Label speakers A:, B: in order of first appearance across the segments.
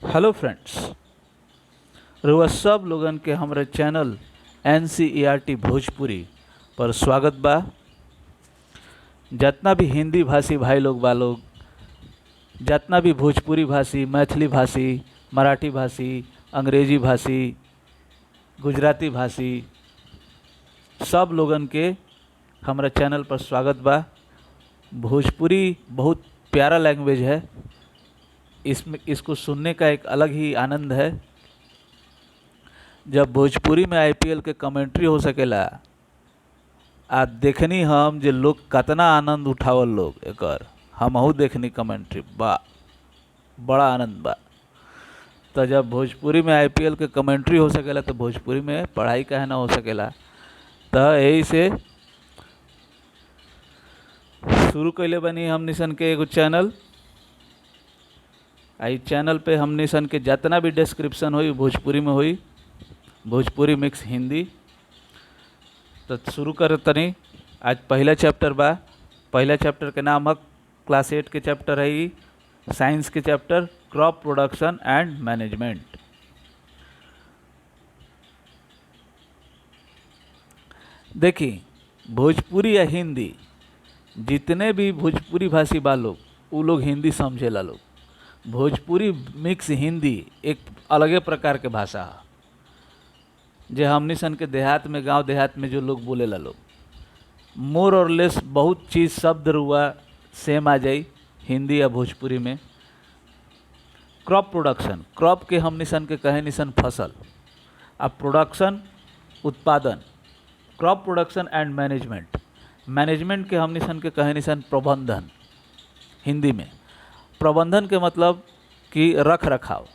A: Hello friends, रउआ सब लोगन के हमरे चैनल NCERT भोजपुरी पर स्वागत बा। जितना भी हिंदी भाषी भाई लोग बा लोग, जितना भी भोजपुरी भाषी, मैथिली भाषी, मराठी भाषी, अंग्रेजी भाषी, गुजराती भाषी, सब लोगन के हमारा चैनल पर स्वागत बा। भोजपुरी बहुत प्यारा लैंग्वेज है। इसको सुनने का एक अलग ही आनंद है। जब भोजपुरी में IPL के कमेंट्री हो सकेला, आ देखनी हम जे लोग कतना आनंद उठावल लोग एकर, हमहू देखनी कमेंट्री बा, बड़ा आनंद बा। तो जब भोजपुरी में IPL के कमेंट्री हो सकेला तो भोजपुरी में पढ़ाई काहे ना हो सकेला। तो यही से शुरू कैले बनी हमनी सन के एगो चैनल। आई चैनल पे हमनी सन के जितना भी डिस्क्रिप्शन हुई भोजपुरी में हुई, भोजपुरी मिक्स हिंदी। तो शुरू कर तनी। आज पहला चैप्टर बा। पहला चैप्टर के नाम है क्लास 8 के चैप्टर है ई, साइंस के chapter crop production and management. देखिए, भोजपुरी या हिंदी, जितने भी भोजपुरी भाषी बा लोग, वो लोग हिंदी समझेला लोग। भोजपुरी मिक्स हिंदी एक अलगे प्रकार के भाषा है, जे हमनी सन के देहात में, गांव देहात में जो लोग बोलेला लोग, मोर और लेस बहुत चीज़ शब्द रुआ सेम आ जाई हिंदी या भोजपुरी में। क्रॉप प्रोडक्शन, क्रॉप के हमनी सन के कहे निसन फसल, अब प्रोडक्शन उत्पादन। Crop production and management, management के हमनी सन के कहे निसन प्रबंधन। हिंदी में प्रबंधन के मतलब कि रख रखाव।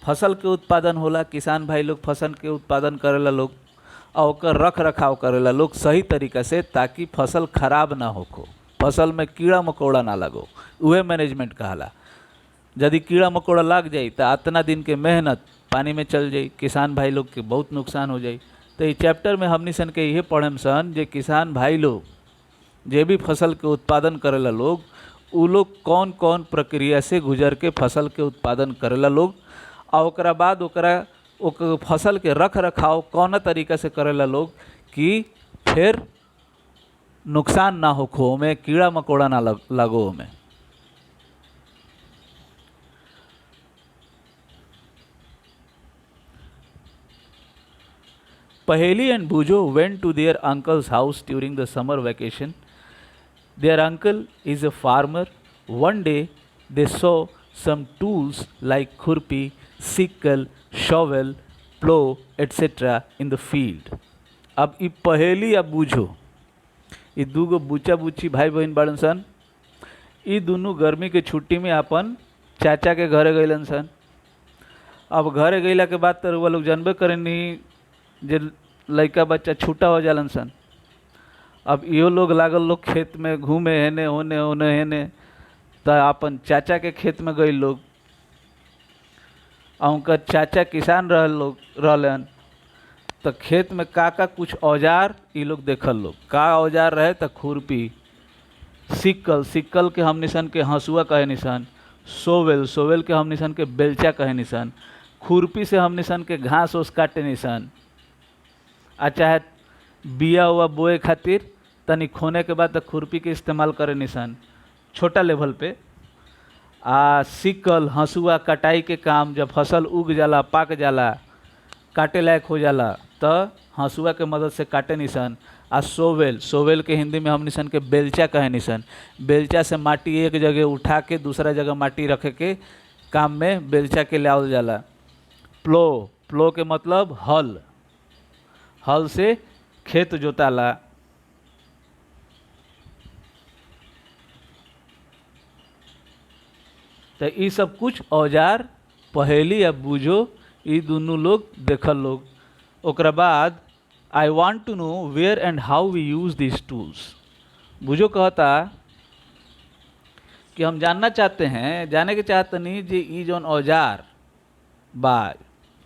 A: फसल के उत्पादन होला, किसान भाई लोग फसल के उत्पादन करेला लोग, और ओकर रख रखाव करेला लोग सही तरीका से, ताकि फसल खराब ना होखो, फसल में कीड़ा मकोड़ा ना लगो, उहे मैनेजमेंट कहाला। यदि कीड़ा मकोड़ा लग जाई तो इतना दिन के मेहनत पानी में चल जाई, किसान भाई लोग के बहुत नुकसान हो जाई। तो इस चैप्टर में हमनी सन के यही पढ़म सन जे किसान भाई लोग जे भी फसल के उत्पादन करेला लोग, उ लोग कौन कौन प्रक्रिया से गुजर के फसल के उत्पादन करेला लोग, और ओकरा बाद ओकर फसल के रख रखाव कौन तरीका से करेला लोग कि फिर नुकसान ना होखो, में कीड़ा मकोड़ा ना लगो में। Paheli and Bujo went to their uncle's house during the summer vacation. Their uncle is a farmer. One day they saw some tools like khurpi, sickle, shovel, plow, etc. in the field. अब ई पहेली या बूझो, ई दूगो बुचा बुची भाई बहन बाड़न सन। ई दोनों गर्मी के छुट्टी में अपन चाचा के घरे गइलन सन। अब घरे गइला के बाद तो लोग जानबे करेनी जे लइका बच्चा छूटा हो जालन सन। अब इहो लोग लागल लोग खेत में घूमे, हेने होने होने हेने, तो अपन चाचा के खेत में गई लोग। और उनका चाचा किसान रहलन, तो खेत में का कुछ औजार ये लोग देखल लोग। का औजार रहे तो खुरपी, सिक्कल, सिक्कल के हम निशन के हंसुआ कहे निशान, सोवेल, सोवेल के हम निशन के बेलचा कहे निशान, खुरपी से हम निशन के घास ओस काटे निशान। आ चाहे बिया हुआ बोए खातिर तनी खोने के बाद खुरपी के इस्तेमाल करे निशान छोटा लेवल पे। आ सिक्कल, हंसुआ, कटाई के काम, जब फसल उग जाला, पाक जाला, काटे लायक हो जाला, तो हंसुआ के मदद से काटे निशान। आ सोवेल, सोवेल के हिंदी में हम निशान के बेलचा कहे निशान, बेलचा से माटी एक जगह उठा के दूसरा जगह माटी रखे के काम में बेलचा के लावल जाला। प्लो, प्लो के मतलब हल, हल से खेत जोताला। तो ये सब कुछ औजार पहेली या बूझो ये दोनों लोग देखल लोग। ओकरा बाद I want to know where and how we use this tools. बूझो कहता कि हम जानना चाहते हैं, जाने के चाहते नहीं जे ई जौन औजार बा,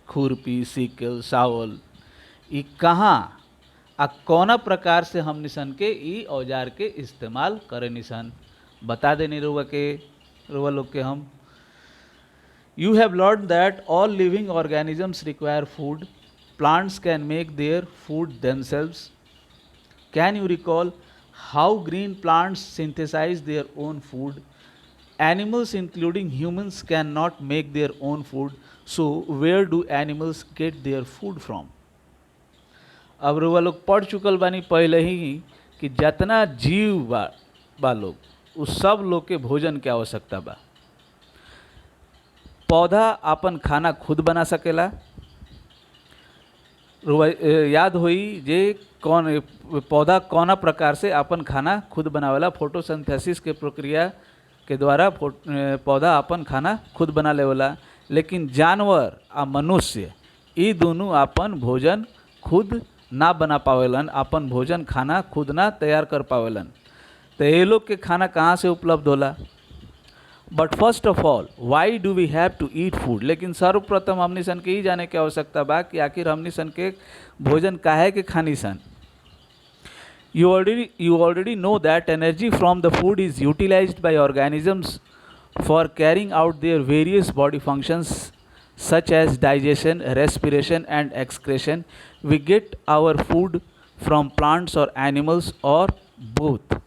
A: खुरपी, सिक्कल, सावल, ई कहाँ आ कौना प्रकार से हम निशन के ई औजार के इस्तेमाल करे निशन बता देनी रुआ लोग के हम। You have learned that all living organisms require food. Plants can make their food themselves. Can you recall how green plants synthesize their own food? Animals, including humans, cannot make their own food. So, where do animals get their food from? अब रउआ लोग पढ़ चुकल बानी पहले ही कि जितना जीव बा लोग उस सब लोग के भोजन के आवश्यकता बा। पौधा अपन खाना खुद बना सकेला। याद होई जे कौन पौधा कौना प्रकार से अपन खाना खुद बनावेला, फोटोसिंथेसिस के प्रक्रिया के द्वारा पौधा अपन खाना खुद बना लेवला। लेकिन जानवर आ मनुष्य ये दोनों अपन भोजन खुद ना बना पावेलन, अपन भोजन खाना खुद ना तैयार कर पावेलन। तो ये लोग के खाना कहाँ से उपलब्ध होला? But first of all why do we have to eat food? लेकिन सर्वप्रथम हमनी सन के ही जाने की आवश्यकता बा कि आखिर हमनी सन के भोजन काहे के खानी सन। You already know that energy from the food is utilized by organisms for carrying out their various body functions such as digestion, respiration and excretion. We get our food from plants or animals or both.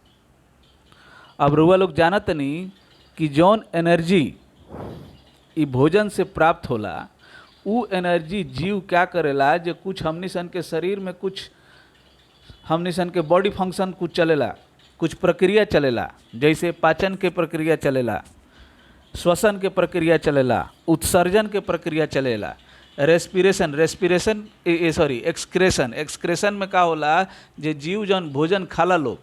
A: अब रुआ लोग जानत नहीं कि जौन energy E भोजन से प्राप्त होला उ एनर्जी जीव क्या करेला, जो कुछ हमनी सन के शरीर में कुछ हमनी सन के बॉडी फंक्शन कुछ चलेला, कुछ प्रक्रिया चलेला, जैसे पाचन के प्रक्रिया चलेला, श्वसन के प्रक्रिया चलेला, उत्सर्जन के प्रक्रिया चलेला, एक्सक्रेशन में का होला, जे जीव जौन भोजन खाला लोग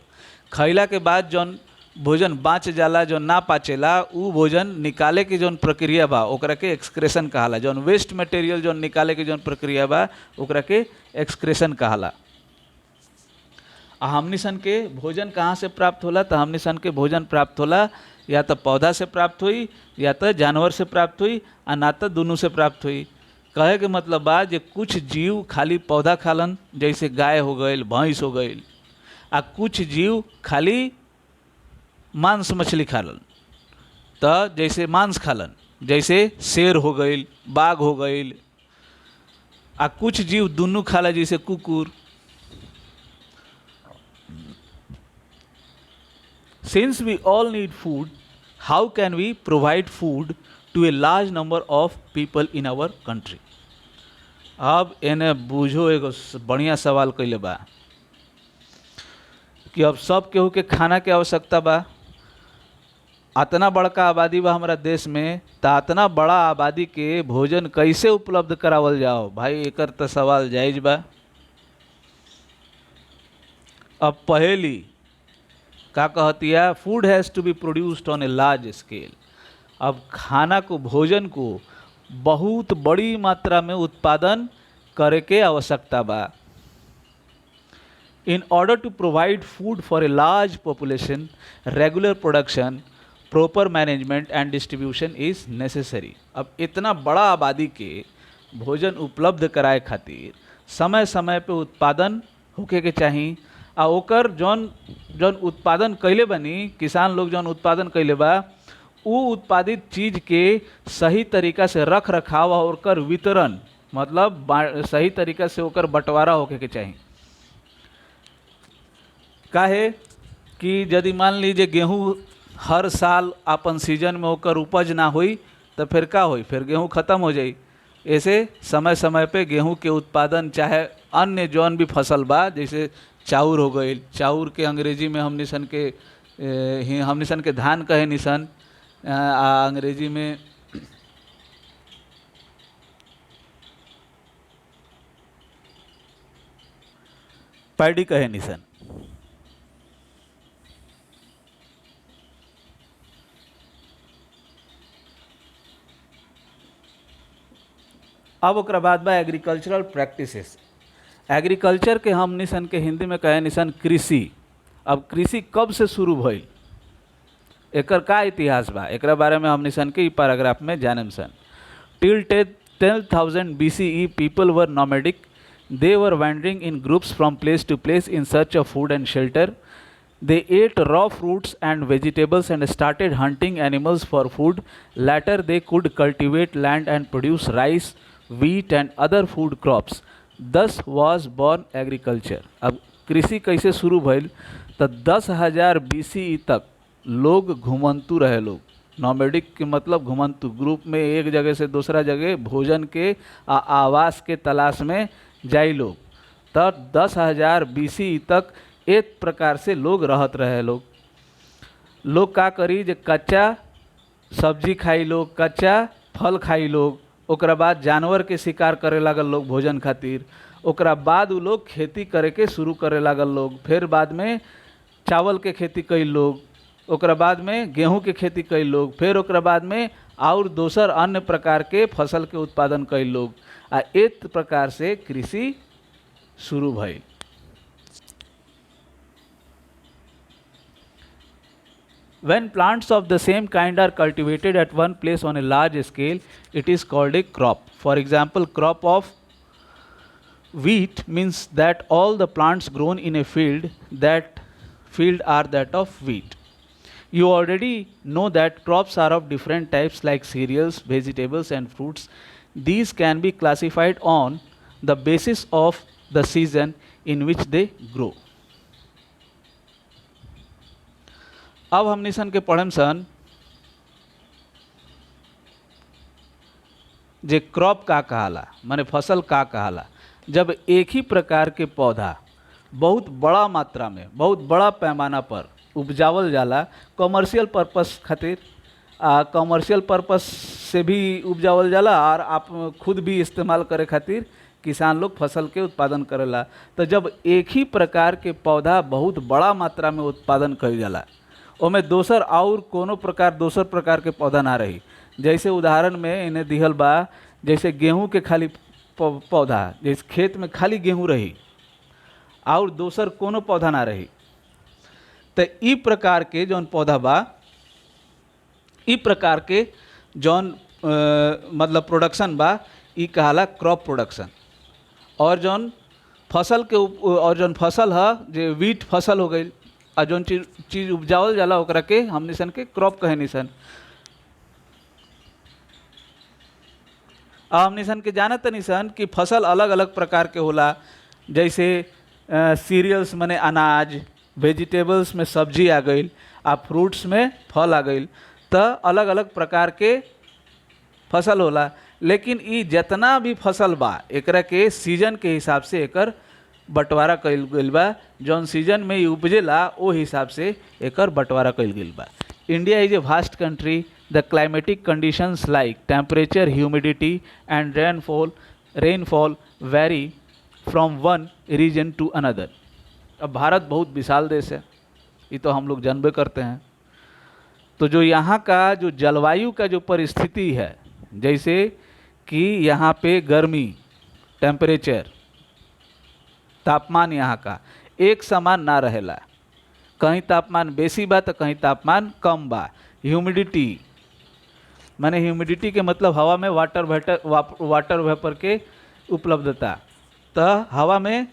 A: खैला के बाद जौन भोजन बाँच जाला, जौन ना पाचेला उ भोजन निकाले के जौन प्रक्रिया बा ओकरा के एक्सक्रेशन कहाला। जौन वेस्ट मटेरियल जौन निकाले के जौन प्रक्रिया बा ओकरा के एक्सक्रेशन कहाला। हमनी सन के भोजन कहाँ से प्राप्त होला? तो हमनी सन के भोजन प्राप्त होला या तो पौधा से प्राप्त हुई या तो जानवर से प्राप्त हुई आ ना तो दोनों से प्राप्त हुई। कहे के मतलब बा जे कुछ जीव खाली पौधा खालन, जैसे गाय हो गई, भैंस हो गई, आ कुछ जीव खाली मांस मछली खालन, तो जैसे मांस खालन, जैसे शेर हो गई, बाघ हो गई, आ कुछ जीव दोनों खाला, जैसे कुकुर। Since we all need food, how can we provide food to a large number of people in our country? अब इन्हें बूझो एगो बढ़िया सवाल कइले बा कि अब सब केहू के खाना के आवश्यकता बा। अतना बड़का आबादी बा हमारा देश में, तो अतना बड़ा आबादी के भोजन कैसे उपलब्ध करावल जाओ? भाई एकर तो सवाल जायज बा। अब पहली का कहतिया, food has to be produced on a large scale. अब खाना को, भोजन को बहुत बड़ी मात्रा में उत्पादन करे के आवश्यकता बा। In order to provide food for a large population, regular production, proper management and distribution is necessary. अब इतना बड़ा आबादी के भोजन उपलब्ध कराए खातिर समय समय पे उत्पादन होके के चाहिए। आ ओकर जौन उत्पादन कैले बनी, किसान लोग जौन उत्पादन कैले बा उ उत्पादित चीज़ के सही तरीका से रख रखाव और ओकर वितरण, मतलब सही तरीका से ओकर बंटवारा होके के चाहिए। काहे कि यदि मान लीजिए गेहूँ हर साल अपन सीजन में ओकर उपज ना हुई तो फिर का होई? फिर गेहूँ ख़त्म हो जाई। ऐसे समय समय पे गेहूँ के उत्पादन, चाहे अन्य जौन भी फसल बा, जैसे चाउर हो गई, चाउर के अंग्रेजी में हमनी सन के धान कहे निसन, अंग्रेजी में पैडी कहे निसन। अब ओकरा बाद बा एग्रीकल्चरल प्रैक्टिसेस। एग्रीकल्चर के हमनी सन के हिंदी में कहे निसन कृषि। अब कृषि कब से शुरू भइल, एकर का इतिहास बा, एकरा बारे में हमनी सन के ई पैराग्राफ में जानम सन। Till 10,000 BCE people were nomadic. They were wandering in groups from place to place in search of food and shelter. They ate raw fruits and vegetables and started hunting animals for food. Later, they could cultivate land and produce rice, wheat, and other food crops. Thus was born agriculture. अब कृषि कैसे शुरू भइल? तो 10,000 BCE तक लोग घुमंतु रहे लोग। नॉमेडिक के मतलब घुमंतु, ग्रुप में एक जगह से दूसरा जगह भोजन के आवास के तलाश में जाई लोग। तब 10,000 BCE तक एक प्रकार से लोग रहत रहे लोग का करी जे कच्चा सब्जी खाई लोग, कच्चा फल खाई लोग, ओकरा बाद जानवर के शिकार करे लागल लोग भोजन खातिर, ओकरा बाद उ लोग खेती करे के शुरू करे लागल लोग, फिर बाद में चावल के खेती कई लोग, ओकरा बाद में गेहूं के खेती कई लोग, फिर ओकरा बाद में और दोसर अन्य प्रकार के फसल के उत्पादन कई लोग। आ एक प्रकार से कृषि शुरू भइल। When plants of the same kind are cultivated at one place on a large scale, it is called a crop. For example, crop of wheat means that all the plants grown in a field are that of wheat. You already know that crops are of different types like cereals, vegetables and fruits. These can be classified on the basis of the season in which they grow. अब हमनी सन के पढ़म सन जे crop का कहाला, माने फसल का कहाला। जब एक ही प्रकार के पौधा बहुत बड़ा मात्रा में, बहुत बड़ा पैमाना पर उपजावल जाला कमर्शियल पर्पस खातिर, कमर्शियल पर्पस से भी उपजावल जाला और आप खुद भी इस्तेमाल करे खातिर किसान लोग फसल के उत्पादन करेला। तो जब एक ही प्रकार के पौधा बहुत बड़ा मात्रा में उत्पादन कइल जाला, ओमे दोसर और कोनो प्रकार दोसर प्रकार के पौधा ना रही। जैसे उदाहरण में इन्हें दिहल बा, जैसे गेहूं के खाली पौधा, जैसे खेत में खाली गेहूं रही और दोसर कोनो पौधा ना रही, तो ई प्रकार के जौन पौधा बा, ई प्रकार के जौन मतलब प्रोडक्शन बा, ई कहाला क्रॉप प्रोडक्शन। और जौन फसल के और जौन फसल है जे वीट फसल हो गई, और जौन चीज उपजावल जाला ओकरा के हमनी सन के क्रॉप कहे निसन। हमनी सन के जानत निसन कि फसल अलग अलग प्रकार के होला। जैसे सीरियल्स माने अनाज, वेजिटेबल्स में सब्जी आ गई, आ फ्रूट्स में फल आ गई। तो अलग अलग प्रकार के फसल होला। लेकिन ई जितना भी फसल बा, एकरा के सीजन के हिसाब से एकर बंटवारा कइल गइल बा। जौन सीजन में ई उपजेला ओ हिसाब से एकर बंटवारा कइल गइल बा। India is a vast country. The climatic conditions like temperature, humidity and rainfall vary from one region to another. अब भारत बहुत विशाल देश है, ये तो हम लोग जानबे करते हैं। तो जो यहाँ का जो जलवायु का जो परिस्थिति है, जैसे कि यहाँ पे गर्मी, टेम्परेचर, तापमान यहाँ का एक समान ना रहेला। कहीं तापमान बेसी बा तो कहीं तापमान कम बा। ह्यूमिडिटी माने ह्यूमिडिटी के मतलब हवा में वाटर वेपर के उपलब्धता। तो हवा में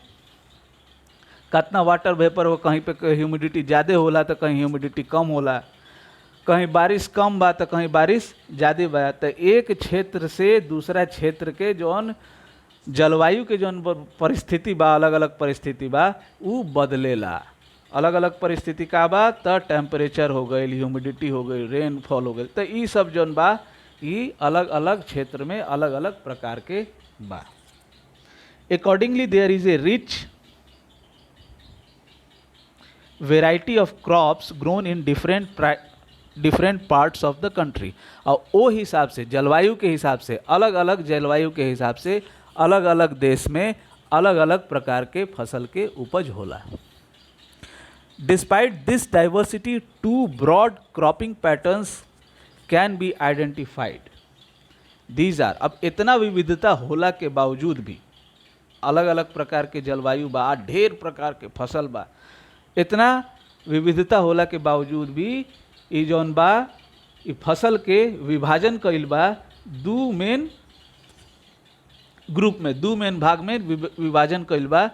A: कितना वाटर वेपर हो, कहीं पे ह्यूमिडिटी ज़्यादा होला तो कहीं ह्यूमिडिटी कम होला, कहीं बारिश कम बा तो कहीं बारिश ज़्यादा बा। तो एक क्षेत्र से दूसरा क्षेत्र के जौन जलवायु के जौन परिस्थिति बा, अलग अलग परिस्थिति बा, उ बदलेला। अलग अलग परिस्थिति का बा तो टेम्परेचर हो गई, ह्यूमिडिटी हो गई, रेनफॉल हो गई। तो ये सब जौन बा ये अलग अलग क्षेत्र में अलग अलग प्रकार के बा। Accordingly there is a rich variety of crops grown in different parts of the country. और वो हिसाब से जलवायु के हिसाब से, अलग अलग जलवायु के हिसाब से अलग अलग देश में अलग अलग प्रकार के फसल के उपज होला। Despite this diversity, two broad cropping patterns can be identified. These are, अब इतना विविधता होला के बावजूद भी, अलग अलग प्रकार के जलवायु बा, ढेर प्रकार के फसल बा, इतना विविधता होला के बावजूद भी ई जौन बा ई फसल के विभाजन कइल बा दू मेन ग्रुप में, दू मेन भाग में विभाजन कइल बा।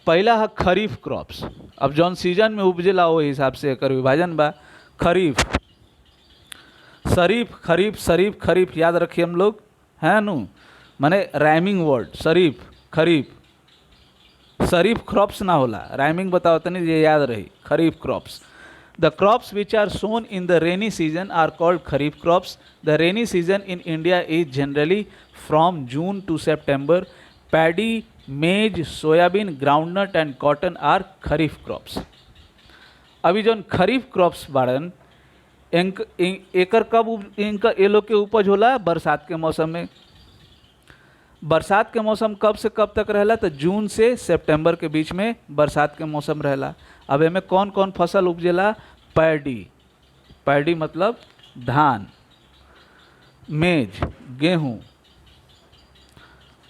A: पहला है खरीफ क्रॉप्स। अब जौन सीजन में उपजेला वो हिसाब से एकर विभाजन बा। खरीफ, शरीफ, खरीफ, शरीफ, खरीफ याद रखिए हम लोग, है नु, माने राइमिंग वर्ड, शरीफ, खरीफ, शरीफ क्रॉप्स ना होला, राइमिंग बताओ तनी ये याद रही, खरीफ crops. The crops which are sown in the rainy season are called kharif crops. The rainy season in India is generally from June to September. Paddy, maize, soybean, groundnut and cotton are kharif crops. अभी जौन खरीफ crops बाड़न एकर कब इनका ये लोग के उपज होला? बरसात के मौसम में। बरसात के मौसम कब से कब तक रहेला? तो जून से सितंबर के बीच में बरसात के मौसम रहेला। अब एमे कौन कौन फसल उपजेला? पैडी, पैडी मतलब धान, मेज गेहूँ,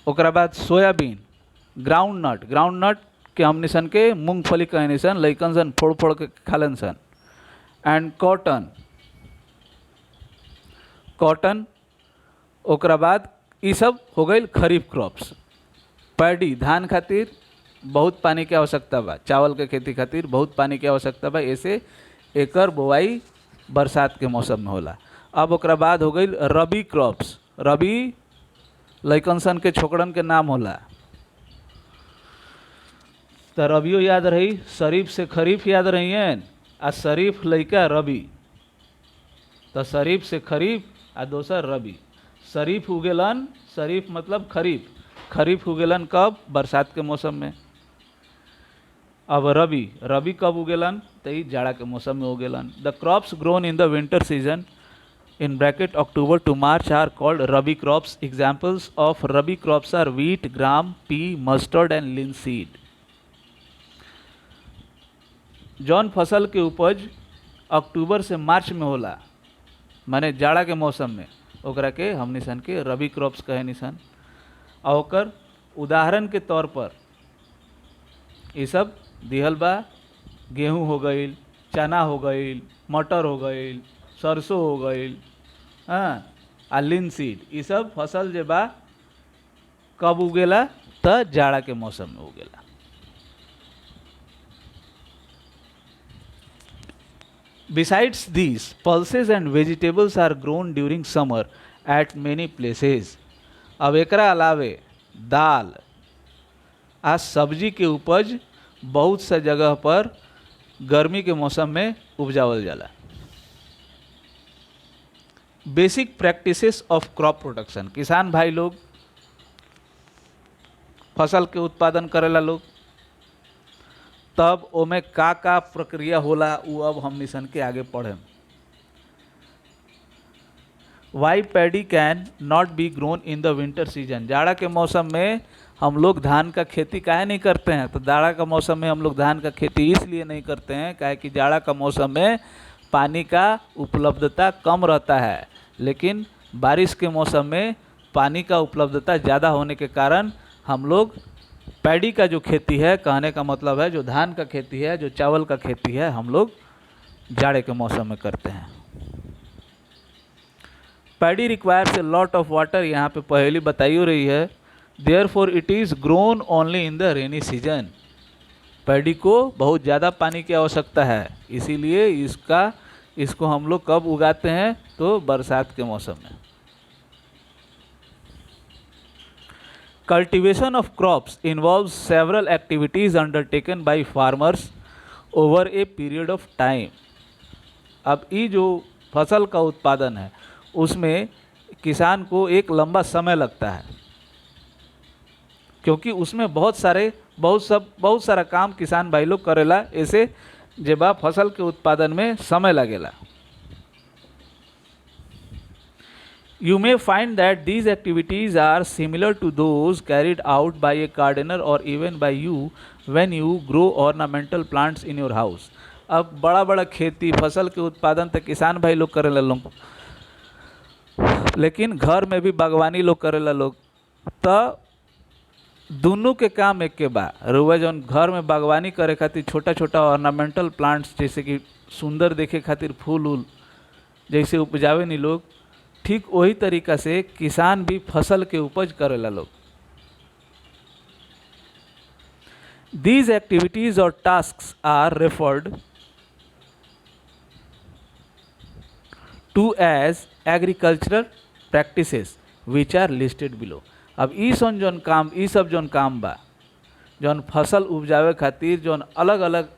A: ओकरा बाद सोयाबीन, ग्राउंडनट, ग्राउंडनट के हमनी सन के मूंगफली कहनी सन, लइकन सन फोड़ फोड़ के खालन सन, एंड कॉटन, कॉटन, ओकरा बाद ये सब हो गई खरीफ क्रॉप्स। पैडी धान खातिर बहुत पानी की आवश्यकता बा, चावल के खेती खातिर बहुत पानी की आवश्यकता बा, ऐसे एकर बोआई बरसात के मौसम में होला। अब ओकरा बाद हो गई रबी क्रॉप्स। रबी लइकन सन के छोकड़न के नाम होला, तो रबियो याद रही, शरीफ से खरीफ याद रही है, आ शरीफ लइका रबी, तो शरीफ से खरीफ आ दोसर रबी। शरीफ उगेलन, शरीफ मतलब खरीफ, खरीफ उगेलन कब? बरसात के मौसम में। अब रबी, रबी कब उगेलन? तो ये जाड़ा के मौसम में उगेलन। The crops grown in the winter season in bracket October to March are called rabi crops. Examples of rabi crops are wheat, gram, pea, mustard and linseed. जौन फसल के उपज अक्टूबर से मार्च में होला, माने जाड़ा के मौसम में, ओकरा के हमनी सन के रबी क्रॉप्स कहे निसन। और ओकर उदाहरण के तौर पर ये सब दिहल बा, गेहूँ हो गईल, चना हो गईल, मटर हो गईल, सरसों हो गईल, हाँ, आ लिनसीड, ये सब फसल जे बा कब उगेला? तो जाड़ा के मौसम में उगेला। Besides these, pulses and vegetables are grown during summer at many places. अब एकरा अलावे दाल आ सब्जी के उपज बहुत सा जगह पर गर्मी के मौसम में उपजावल जाला। Basic practices of crop production, किसान भाई लोग फसल के उत्पादन करेला लोग, तब ओमे का प्रक्रिया होला वो अब हम मिशन के आगे पढ़े। Why paddy can not be grown in the winter season. जाड़ा के मौसम में हम लोग धान का खेती काहे नहीं करते हैं? तो जाड़ा का मौसम में हम लोग धान का खेती इसलिए नहीं करते हैं काहे कि जाड़ा का मौसम में पानी का उपलब्धता कम रहता है, लेकिन बारिश के मौसम में पानी का उपलब्धता ज़्यादा होने के कारण हम लोग पैडी का जो खेती है, कहने का मतलब है जो धान का खेती है, जो चावल का खेती है, हम लोग जाड़े के मौसम में करते हैं। Paddy requires a lot of water, यहाँ पे पहली बताई हो रही है, therefore it is grown only in the rainy season. Paddy को बहुत ज़्यादा पानी की आवश्यकता है, इसीलिए इसको हम लोग कब उगाते हैं? तो बरसात के मौसम में। Cultivation of crops involves several activities undertaken by farmers over a period of time. अब ये जो फसल का उत्पादन है उसमें किसान को एक लंबा समय लगता है, क्योंकि उसमें बहुत सारा काम किसान भाई लोग करेला, ऐसे जेबा फसल के उत्पादन में समय लगेला। You may find that these activities are similar to those carried out by a gardener or even by you when you grow ornamental plants in your house. अब बड़ा बड़ा खेती फसल के उत्पादन तो किसान भाई लोग करेला लोग, लेकिन घर में भी बागवानी लोग करेला लोग, तो दोनों के काम एक के बा। रुआ जौन घर में बागवानी करे खातिर छोटा छोटा ऑर्नामेंटल प्लांट्स जैसे कि सुंदर देखे खातिर फूल उल जैसे उपजावे नहीं लोग, ठीक वही तरीका से किसान भी फसल के उपज करेला लोग। These activities or tasks are referred to as agricultural practices which are listed below। अब ई सन जौन काम ई सब जौन काम बा जौन फसल उपजावे खातिर जौन अलग अलग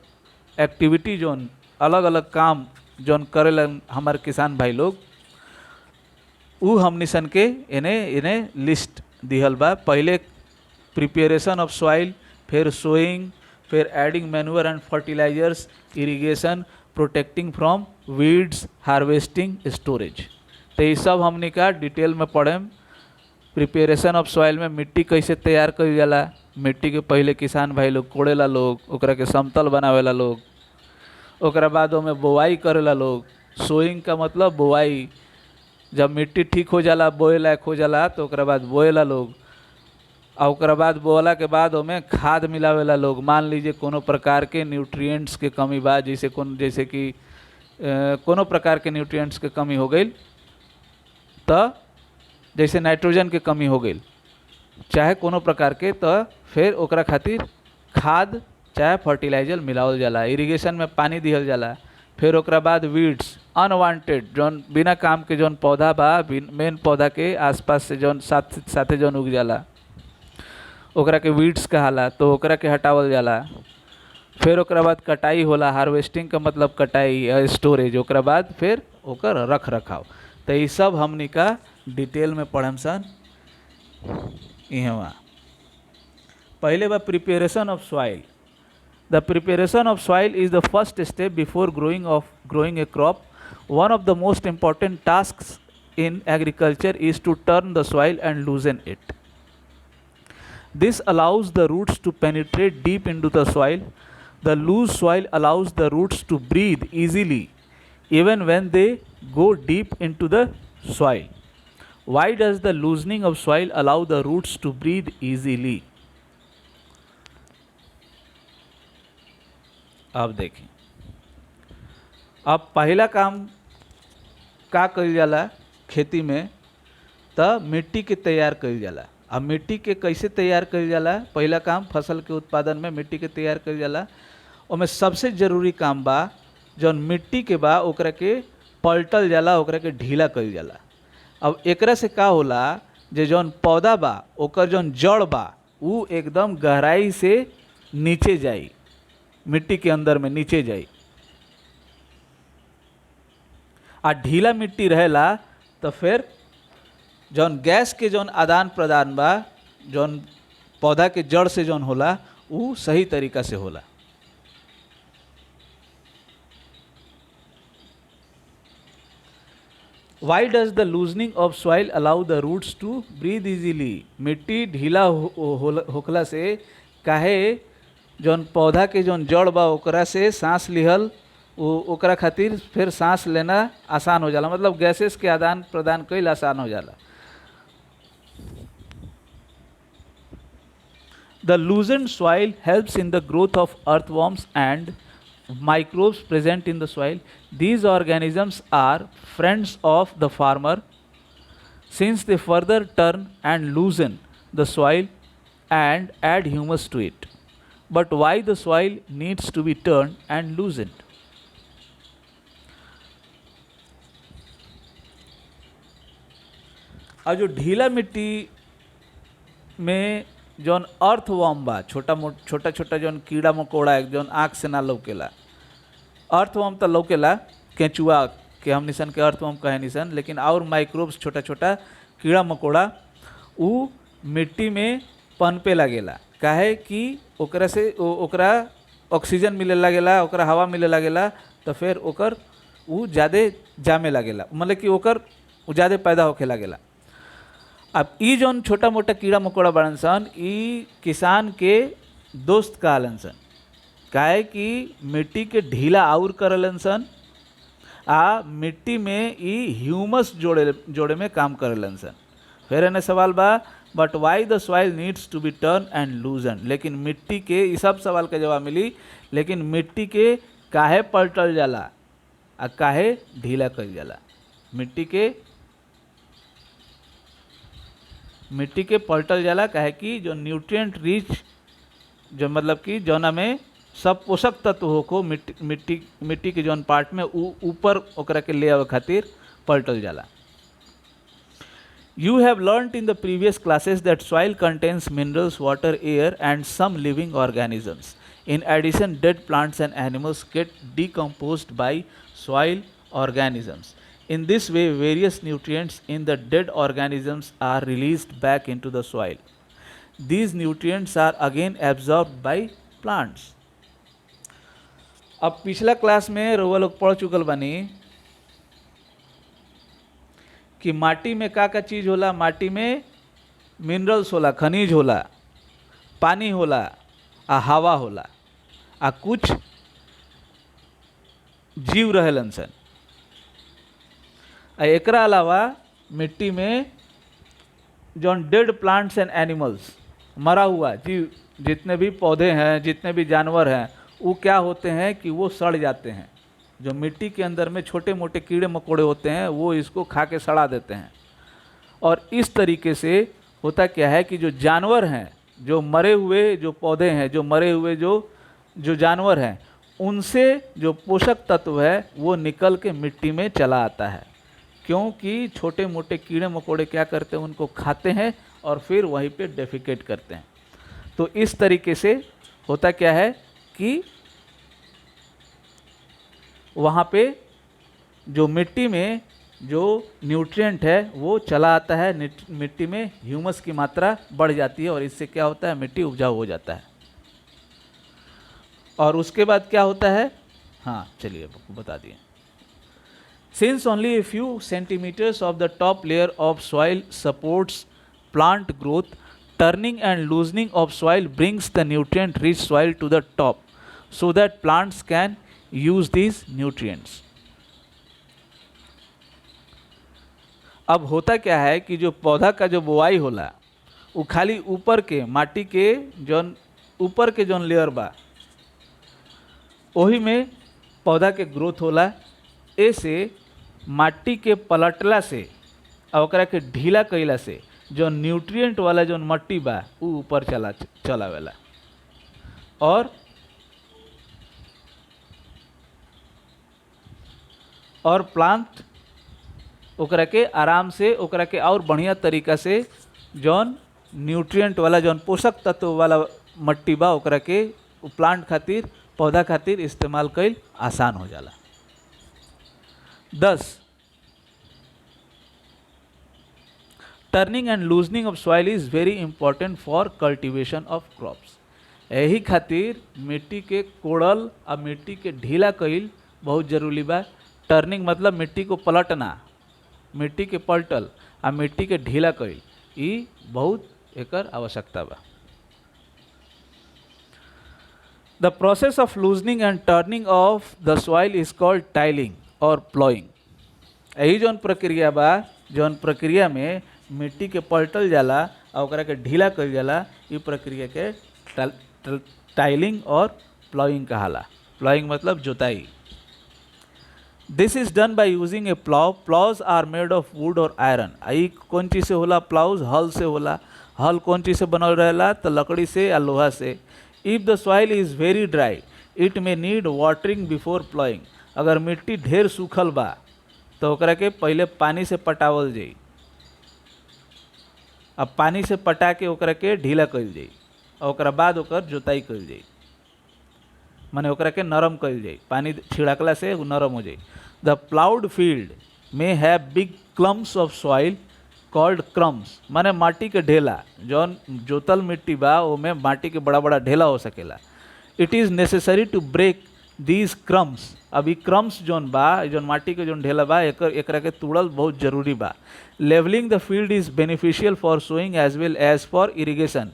A: एक्टिविटी जौन अलग अलग काम जौन करेलन हमार किसान भाई लोग उ हमनी सन के इन्हें इन्हें लिस्ट दिहल बा। पहले प्रिपरेशन ऑफ सॉइल, फिर सोइंग, फिर adding manure and fertilisers, irrigation, protecting from weeds, harvesting, storage. तो ये सब हमने का डिटेल में पढ़ेम। प्रिपरेशन ऑफ सॉइल में मिट्टी कैसे तैयार कइल जाला, मिट्टी के पहले किसान भाई लोग कोड़ेला लोग, ओकरा के समतल बनावेला लोग, ओकरा बाद ओमे बोआई करेला लोग। सोइंग का मतलब बोआई, जब मिट्टी ठीक हो जाला बोए लायक हो जाला तो ओकरा बाद बोएला लोग, और ओकरा बाद बोअला के बाद ओमे खाद मिलावेला लोग। मान लीजिए कोनो प्रकार के न्यूट्रिएंट्स के कमी बा, जैसे कि कोनो प्रकार के न्यूट्रिएंट्स के कमी हो गई, तो जैसे नाइट्रोजन के कमी हो गई चाहे कोनो प्रकार के, तो फिर ओकरा खातिर खाद चाहे फर्टिलाइजर मिलावल जाला। इरिगेशन में पानी दिहल जाला। फिर ओकरा बाद वीड्स, अनवांटेड जौन बिना काम के जौन पौधा बा, मेन पौधा के आसपास से जौन साथे जौन उग जाला ओकरा के वीड्स कहाला, तो ओकरा के हटावल जाला। फिर ओकरा बाद कटाई होला, हार्वेस्टिंग का मतलब कटाई या स्टोरेज, ओकरा बाद फिर ओकर रख रखाव। तो ये सब हमनी का डिटेल में पढ़म सन। इहवा पहले बा preparation of soil. The preparation of soil is the first step before growing a crop. One of the most important tasks in agriculture is to turn the soil and loosen it. This allows the roots to penetrate deep into the soil. The loose soil allows the roots to breathe easily even when they go deep into the soil. Why does the loosening of soil allow the roots to breathe easily? अब देखें, अब पहला काम का कइल जाला खेती में, तो मिट्टी के तैयार कइल जाला। अब मिट्टी के कैसे तैयार कइल जाला, पहला काम फसल के उत्पादन में मिट्टी के तैयार कइल जाला। ओमें सबसे जरूरी काम बा जौन मिट्टी के बा ओकरा के पलटल जाला, ओकरा के ढीला कइल जाला। अब एकरा से का होला, जे जौन पौधा बा ओकर जौन जड़ बा उ एकदम गहराई से नीचे जाई, मिट्टी के अंदर में नीचे जाई। आ ढीला मिट्टी रहेला तो फिर जौन गैस के जौन आदान प्रदान बा जौन पौधा के जड़ से जौन होला उ सही तरीका से होला। Why does the loosening of soil allow the roots to breathe easily? मिट्टी ढीला होखला से काहे जौन पौधा के जौन जड़ बा ओकरा से सांस लिहल ओकरा खातिर फिर सांस लेना आसान हो जाला, मतलब गैसेस के आदान प्रदान कईल आसान हो जाला। The loosened soil helps in the growth of earthworms and microbes present in the soil. These organisms are friends of the farmer since they further turn and loosen the soil and add humus to it. But why the soil needs to be turned and loosened? और जो ढीला मिट्टी में जौन earthworm बा, छोटा छोटा जौन कीड़ा मकोड़ा है जौन आँख से ना लौकेला, अर्थवर्म तो लौकेला, केंचुआ के हम निसन के अर्थवर्म कहे निसन, लेकिन और माइक्रोब्स छोटा छोटा कीड़ा मकोड़ा उ मिट्टी में पनपे लगेला। काहे कि ओकरा से ओकरा ऑक्सीजन मिले लगेला, ओकरा हवा मिले लगेला, तो फिर ओकर उ ज़्यादा जामे लगेला, मतलब कि ओकर ज़्यादा पैदा होके लगेला। अब ई जौन छोटा मोटा कीड़ा मकोड़ा बड़न सन ई किसान के दोस्त कहलन सन, काहे कि मिट्टी के ढीला आउर करलन सन आ मिट्टी में ई ह्यूमस जोड़े में काम करलन सन। फिर एने सवाल बा, but why the soil needs to be turn and loosen. लेकिन मिट्टी के ई सब सवाल का जवाब मिली, लेकिन मिट्टी के काहे पलटल जाला आ काहे ढीला कइल जाला। मिट्टी के पलटल जाला काहे कि जो न्यूट्रिएंट रिच जो मतलब कि जौना में सब पोषक तत्व हो को मिट्टी के जौन पार्ट में ऊपर ओकरा के ले आवे खातिर पलटल जाला। You have learnt in the previous classes that soil contains minerals, water, air and some living organisms. In addition, dead plants and animals get decomposed by soil organisms. In this way, various nutrients in the dead organisms are released back into the soil. These nutrients are again absorbed by plants. अब पिछला class में रउआ लोग पढ़ चुकल बानी कि माटी में का चीज़ होला, माटी में मिनरल्स होला, खनिज होला, पानी होला आ हवा होला आ कुछ जीव रहेलन सन। एकरा अलावा मिट्टी में जौन डेड प्लांट्स एंड एनिमल्स, मरा हुआ जीव, जितने भी पौधे हैं, जितने भी जानवर हैं, वो क्या होते हैं कि वो सड़ जाते हैं। जो मिट्टी के अंदर में छोटे मोटे कीड़े मकोड़े होते हैं वो इसको खा के सड़ा देते हैं। और इस तरीके से होता क्या है कि जो जानवर हैं, जो मरे हुए जो पौधे हैं, जो मरे हुए जो जानवर हैं, उनसे जो पोषक तत्व है वो निकल के मिट्टी में चला आता है, क्योंकि छोटे मोटे कीड़े मकोड़े क्या करते हैं, उनको खाते हैं और फिर वहीं पे डेफिकेट करते हैं। तो इस तरीके से होता क्या है कि वहाँ पे जो मिट्टी में जो न्यूट्रिएंट है वो चला आता है, मिट्टी में ह्यूमस की मात्रा बढ़ जाती है और इससे क्या होता है, मिट्टी उपजाऊ हो जाता है। और उसके बाद क्या होता है, हाँ चलिए बता दिए। Since only a few centimeters of the top layer of soil supports plant growth, turning and loosening of soil brings the nutrient rich soil to the top so that plants can use these nutrients. अब होता क्या है कि जो पौधा का जो बोआई होला वो खाली ऊपर के माटी के जौन ऊपर के जौन लेयर बा वही में पौधा के ग्रोथ होला। ऐसे माटी के पलटला से और ओकरा के ढीला कइला से जो न्यूट्रिएंट वाला जौन मट्टी बा वो ऊपर चलावेला और प्लांट ओकरा के आराम से ओकरा के और बढ़िया तरीका से जौन न्यूट्रिएंट वाला जौन पोषक तत्व वाला मट्टी बा ओकरा के प्लांट खातिर, पौधा खातिर इस्तेमाल कईल आसान हो जाला। 10 turning and loosening of soil is very important for cultivation of crops. यही खातिर मिट्टी के कोड़ल और मिट्टी के ढीला कईल बहुत जरूरी बा। टर्निंग मतलब मिट्टी को पलटना, मिट्टी के पलटल आ मिट्टी के ढीला कईल, ई बहुत एकर आवश्यकता बा। The process of loosening and turning of the soil is called tilling और प्लॉइंग। यही जौन प्रक्रिया बा, जौन प्रक्रिया में मिट्टी के पलटल जाला और ओकरा के ढीला कईल जाला, ई प्रक्रिया के टाइलिंग और प्लॉइंग कहाला। प्लॉइंग मतलब जोताई। This is done by using a plough. Ploughs are made of wood और आयरन। आई कौन चीज़ से होला? प्लाव्स हल से होला। हल कौन चीज़ से बनल रहेला? तो लकड़ी से या लोहा से। If the soil is very dry it may need watering before ploughing. अगर मिट्टी ढेर सूखल बा तो ओकरा के पहले पानी से पटावल जाई, अब पानी से पटा के ओकरा के ढीला कईल जाई और ओकरा बाद ओकर जोताई कईल जाई, माने ओकरा के नरम कईल जाई। पानी छिड़कला से वो नरम हो जाई। द प्लाउड फील्ड में have big clumps of soil called crumbs, माने माटी के ढेला। जौन जोतल मिट्टी बा ओमे माटी के बड़ा बड़ा ढेला हो सकेला। It is necessary to break these crumbs. अभी क्रम्स जौन बा, जौन माटी के जौन ढेला बा, एकरा के तोड़ल बहुत जरूरी बा। Levelling the field is beneficial for sowing as well as for irrigation.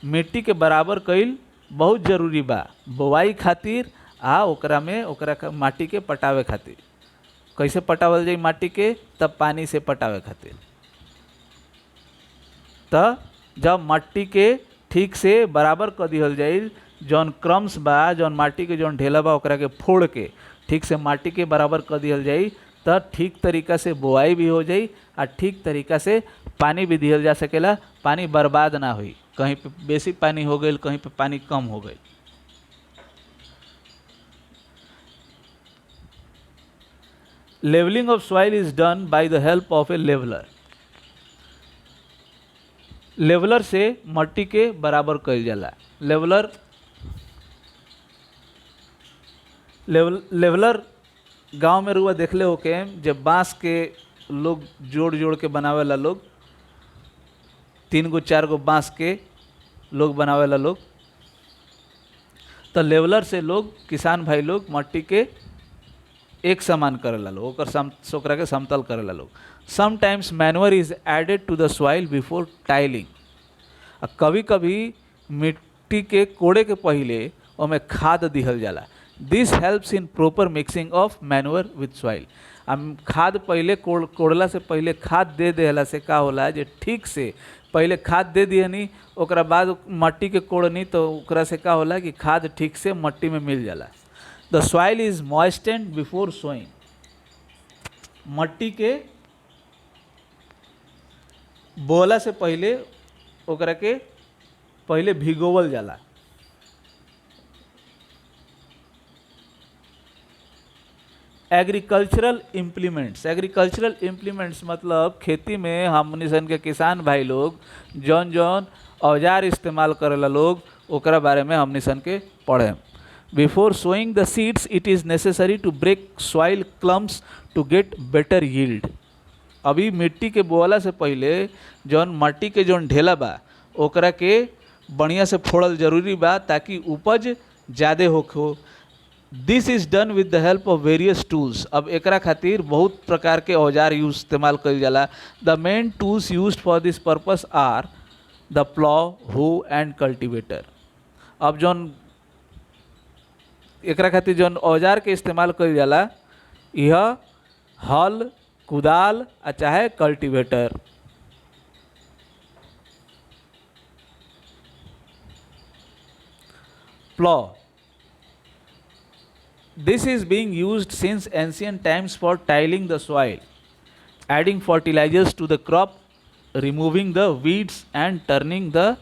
A: मिट्टी के बराबर कईल बहुत जरूरी बा बोवाई खातिर आ ओकरा में ओकरा माटी के पटावे खातिर। कैसे पटावल जाई माटी के? तब पानी से पटावे खातिर। तब जब माटी के ठीक से बराबर कर दिहल जाई, जौन क्रम्स बा, जौन माटी के जौन ढेला बा, ओकरा के फोड़ के ठीक से माटी के बराबर कर दिहल जाई, तब ठीक तरीका से बोआई भी हो जाई और ठीक तरीका से पानी भी दिहल जा सकेला। पानी बर्बाद ना हुई, कहीं पे बेसी पानी हो गई, कहीं पे पानी कम हो गई। Levelling of soil is done by the help of a leveller. Leveller से मट्टी के बराबर कइल जाला। लेवलर गांव में रुआ देखले हो के जब बांस के लोग जोड़ जोड़ के बनावेला लोग, 3 गो 4 गो बांस के लोग बनावेला लोग, तो लेवलर से लोग किसान भाई लोग मट्टी के एक समान करेला लोग, ओकरा के समतल करेला लोग। Sometimes manure is added to the soil before tilling. कभी कभी मिट्टी के कोड़े के पहले ओमे खाद दिहल जाला। This helps in proper mixing of manure with soil. खाद पहले कोड़ला से पहले खाद दे देला से का होला, जे ठीक से पहले खाद दे दियनी ओकरा बाद मट्टी के कोड़नी तो ओकरा से का होला कि खाद ठीक से मट्टी में मिल जाला। द सॉइल इज मॉइस्टेंड बिफोर सोइंग। मट्टी के बोला से पहले ओकरा के पहले भिगोवल जाला। एग्रीकल्चरल इम्प्लीमेंट्स मतलब खेती में हमनी सन के किसान भाई लोग जौन जौन औजार इस्तेमाल करेला लोग ओकरा बारे में हमनी सन के पढ़े। Before sowing the seeds it is necessary to break soil clumps to get better yield. अभी मिट्टी के बोअला से पहले जौन मट्टी के जौन ढेला बा ओकरा के बढ़िया से फोड़ल जरूरी बा ताकि उपज ज़्यादा होखो। दिस इज़ डन विद द हेल्प ऑफ वेरियस टूल्स। अब एकरा खातिर बहुत प्रकार के औजार इस्तेमाल कइल जाला। The main tools used for this purpose are the plough, hoe and cultivator. अब जौन एकरा खातिर जौन औजार के इस्तेमाल कइल जाला यह हल, कुदाल आ चाहे cultivator. Plough, this is being used since ancient times for tilling the soil, adding fertilizers to the crop, removing the weeds and turning the